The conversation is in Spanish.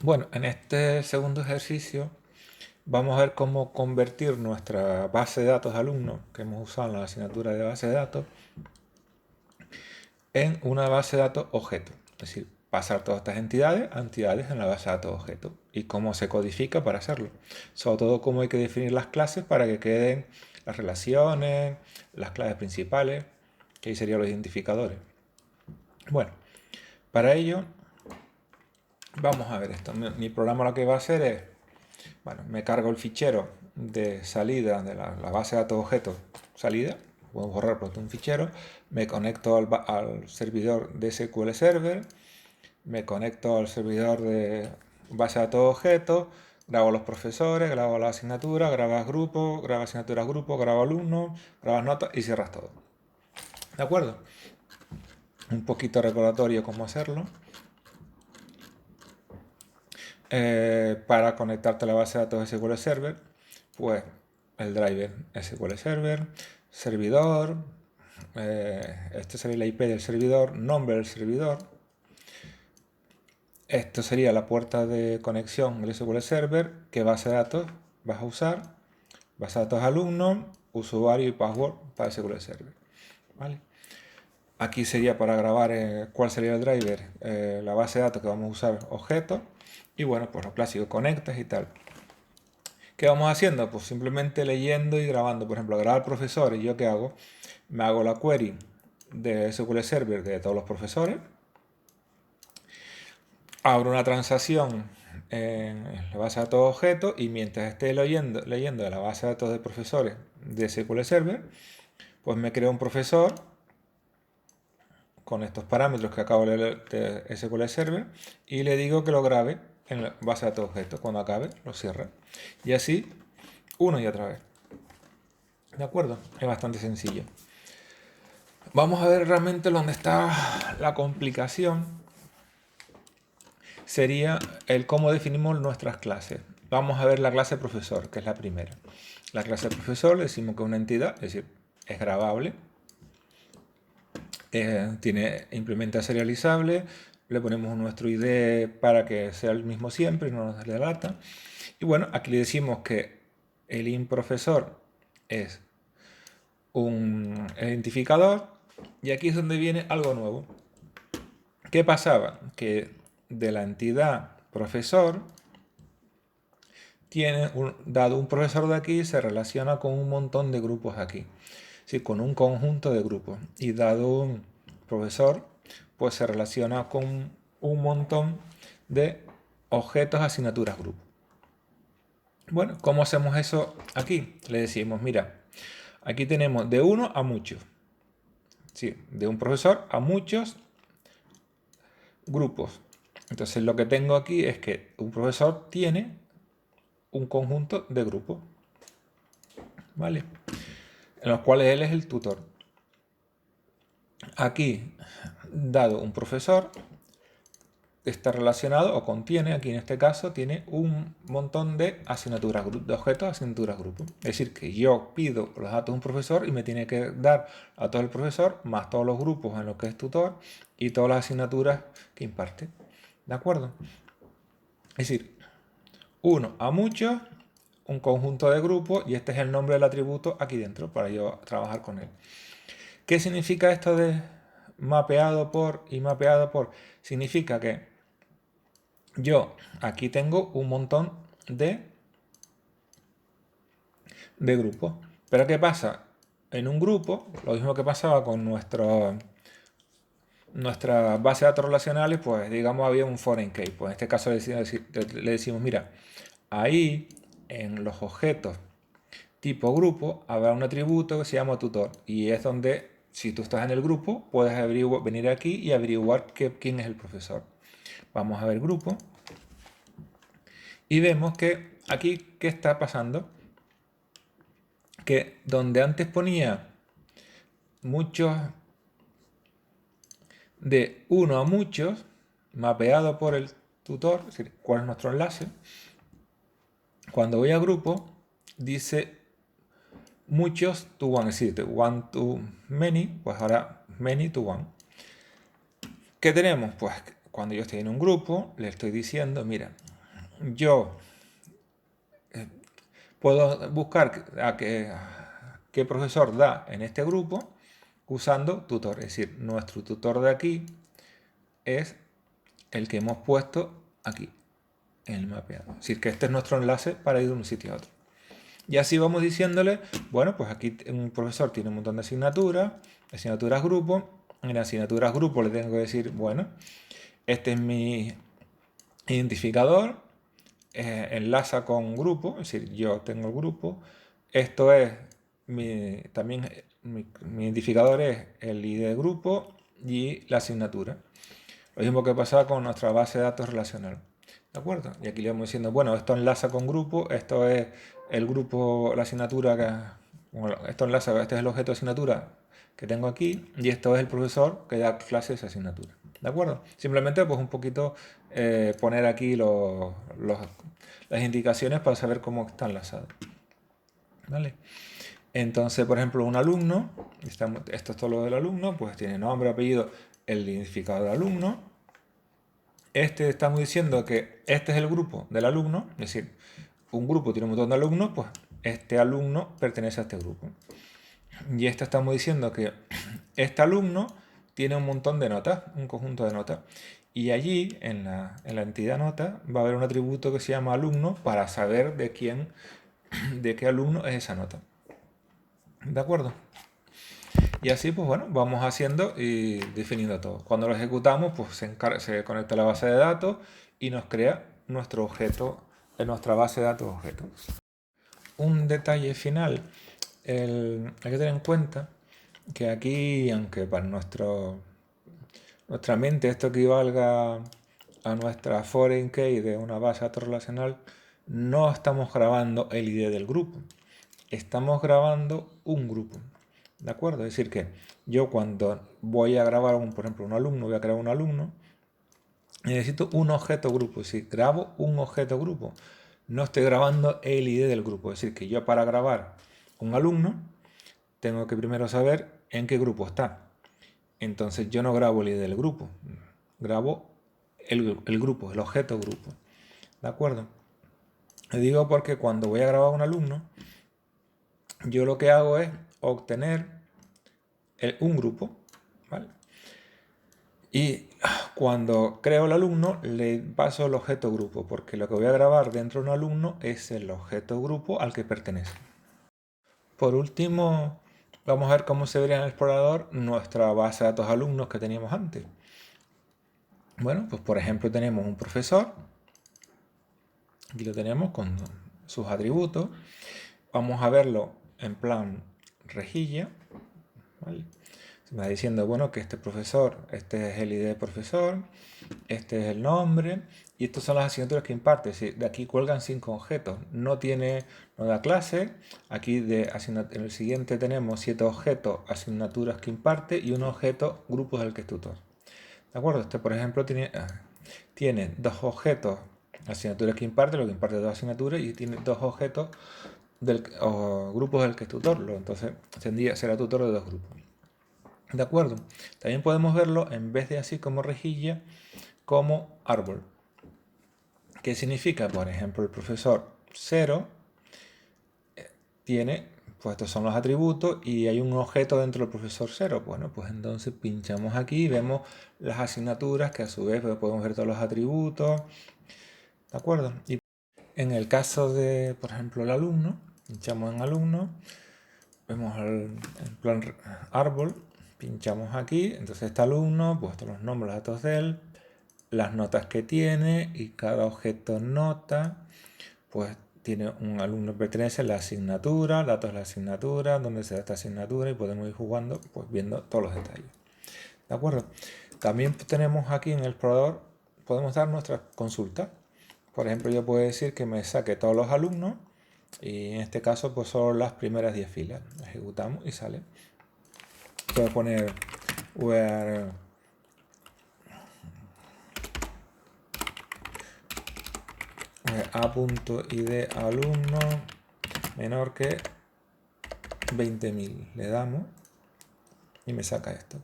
Bueno, en este segundo ejercicio vamos a ver cómo convertir nuestra base de datos de alumnos que hemos usado en la asignatura de base de datos en una base de datos objeto. Es decir, pasar todas estas entidades a entidades en la base de datos objeto y cómo se codifica para hacerlo. Sobre todo cómo hay que definir las clases para que queden las relaciones, las claves principales, que ahí serían los identificadores. Bueno, para ello vamos a ver esto. Mi programa lo que va a hacer es, bueno, me cargo el fichero de salida de la base de datos objetos salida, puedo borrar por un fichero, me conecto al servidor de SQL Server, me conecto al servidor de base de datos objetos, grabo los profesores, grabo la asignatura, grabas grupos, grabas asignaturas grupos, grabo alumnos, grabas notas y cierras todo. ¿De acuerdo? Un poquito recordatorio cómo hacerlo. Para conectarte a la base de datos SQL Server, pues el driver SQL Server, servidor, este sería la IP del servidor, nombre del servidor, esto sería la puerta de conexión del SQL Server, qué base de datos vas a usar, base de datos alumnos, usuario y password para SQL Server. ¿Vale? Aquí sería para grabar cuál sería el driver, la base de datos que vamos a usar, objetos, y bueno, pues lo clásico, conectas y tal. ¿Qué vamos haciendo? Pues simplemente leyendo y grabando. Por ejemplo, grabar profesores. ¿Yo qué hago? Me hago la query de SQL Server de todos los profesores. Abro una transacción en la base de datos objetos y mientras esté leyendo de la base de datos de profesores de SQL Server, pues me creo un profesor con estos parámetros que acabo de leer de SQL Server y le digo que lo grabe en la base de datos objetos. Cuando acabe, lo cierra. Y así, una y otra vez. ¿De acuerdo? Es bastante sencillo. Vamos a ver realmente dónde está la complicación. Sería el cómo definimos nuestras clases. Vamos a ver la clase profesor, que es la primera. La clase profesor le decimos que es una entidad, es decir, es grabable, implementa serializable, le ponemos nuestro ID para que sea el mismo siempre y no nos delata. Y bueno, aquí le decimos que el improfesor es un identificador y aquí es donde viene algo nuevo. ¿Qué pasaba? Que de la entidad profesor dado un profesor de aquí se relaciona con un montón de grupos aquí, ¿sí? Con un conjunto de grupos. Y dado un profesor, pues se relaciona con un montón de objetos, asignaturas, grupos. Bueno, ¿cómo hacemos eso aquí? Le decimos, mira, aquí tenemos de uno a muchos. Sí, de un profesor a muchos grupos. Entonces lo que tengo aquí es que un profesor tiene un conjunto de grupos, ¿vale? En los cuales él es el tutor. Aquí, dado un profesor, está relacionado o contiene, aquí en este caso, tiene un montón de asignaturas, de objetos, asignaturas, grupos. Es decir, que yo pido los datos de un profesor y me tiene que dar a todo el profesor, más todos los grupos en los que es tutor y todas las asignaturas que imparte. ¿De acuerdo? Es decir, uno a muchos, un conjunto de grupos y este es el nombre del atributo aquí dentro para yo trabajar con él. ¿Qué significa esto de mapeado por y mapeado por? Significa que yo aquí tengo un montón de grupos. Pero ¿qué pasa? En un grupo, lo mismo que pasaba con nuestra base de datos relacionales, pues digamos había un foreign key. Pues en este caso le decimos, mira, ahí en los objetos tipo grupo habrá un atributo que se llama tutor y es donde si tú estás en el grupo puedes venir aquí y averiguar quién es el profesor. Vamos a ver grupo y vemos que aquí ¿qué está pasando? Que donde antes ponía muchos de uno a muchos mapeado por el tutor, es decir, cuál es nuestro enlace, cuando voy a grupo dice muchos to one, es decir, one to many, pues ahora many to one. ¿Qué tenemos? Pues cuando yo estoy en un grupo, le estoy diciendo, mira, yo puedo buscar qué profesor da en este grupo usando tutor. Es decir, nuestro tutor de aquí es el que hemos puesto aquí en el mapeado. Es decir, que este es nuestro enlace para ir de un sitio a otro. Y así vamos diciéndole, bueno, pues aquí un profesor tiene un montón de asignaturas grupo. En asignaturas grupo le tengo que decir, bueno, este es mi identificador, enlaza con grupo, es decir, yo tengo el grupo. Esto es también mi identificador es el ID del grupo y la asignatura. Lo mismo que pasa con nuestra base de datos relacional. ¿De acuerdo? Y aquí le vamos diciendo, bueno, esto enlaza con grupo, esto es el grupo, la asignatura bueno, esto enlaza, este es el objeto de asignatura que tengo aquí y esto es el profesor que da clase de esa asignatura. ¿De acuerdo? Simplemente pues un poquito poner aquí las indicaciones para saber cómo está enlazado. ¿Vale? Entonces, por ejemplo, un alumno, esto es todo lo del alumno, pues tiene nombre, apellido, el identificador del alumno. Estamos diciendo que este es el grupo del alumno, es decir, un grupo tiene un montón de alumnos, pues este alumno pertenece a este grupo. Y estamos diciendo que este alumno tiene un montón de notas, un conjunto de notas. Y allí, en la entidad nota, va a haber un atributo que se llama alumno para saber de qué alumno es esa nota. ¿De acuerdo? Y así, pues bueno, vamos haciendo y definiendo todo. Cuando lo ejecutamos, pues se conecta a la base de datos y nos crea nuestro objeto en nuestra base de datos objetos. Un detalle final, hay que tener en cuenta que aquí, aunque para nuestra mente esto equivalga a nuestra foreign key de una base de datos relacional, no estamos grabando el ID del grupo, estamos grabando un grupo. ¿De acuerdo? Es decir que yo cuando voy a grabar, por ejemplo, un alumno, voy a crear un alumno, necesito un objeto grupo. Si grabo un objeto grupo, no estoy grabando el ID del grupo. Es decir que yo para grabar un alumno, tengo que primero saber en qué grupo está. Entonces yo no grabo el ID del grupo, grabo el grupo, el objeto grupo. ¿De acuerdo? Le digo porque cuando voy a grabar un alumno, yo lo que hago es obtener un grupo, ¿vale? Y cuando creo el alumno, le paso el objeto grupo, porque lo que voy a grabar dentro de un alumno es el objeto grupo al que pertenece. Por último, vamos a ver cómo se vería en el explorador nuestra base de datos alumnos que teníamos antes. Bueno, pues por ejemplo tenemos un profesor, aquí lo tenemos con sus atributos. Vamos a verlo en plan rejilla, ¿vale? Se me va diciendo, bueno, que este profesor, este es el ID del profesor, este es el nombre, y estas son las asignaturas que imparte. De aquí cuelgan 5 objetos. No da clase. Aquí en el siguiente tenemos 7 objetos, asignaturas que imparte, y un objeto, grupos del que es tutor. ¿De acuerdo? Este, por ejemplo, tiene 2 objetos, asignaturas que imparte, lo que imparte 2 asignaturas, y tiene 2 objetos grupos del que es tutor. Entonces, será tutor de 2 grupos. ¿De acuerdo? También podemos verlo, en vez de así como rejilla, como árbol. ¿Qué significa? Por ejemplo, el profesor 0 tiene, pues estos son los atributos y hay un objeto dentro del profesor 0. Bueno, pues entonces pinchamos aquí y vemos las asignaturas que a su vez podemos ver todos los atributos. ¿De acuerdo? Y en el caso de, por ejemplo, el alumno, pinchamos en alumno, vemos en plan árbol, pinchamos aquí, entonces este alumno, pues todos los nombres, los datos de él, las notas que tiene y cada objeto nota, pues tiene un alumno que pertenece a la asignatura, datos de la asignatura, dónde se da esta asignatura y podemos ir jugando, pues viendo todos los detalles. ¿De acuerdo? También tenemos aquí en el explorador, podemos dar nuestras consultas. Por ejemplo, yo puedo decir que me saque todos los alumnos y en este caso pues solo las primeras 10 filas. Ejecutamos y sale. Voy a poner where a.id alumno menor que 20.000. Le damos y me saca esto.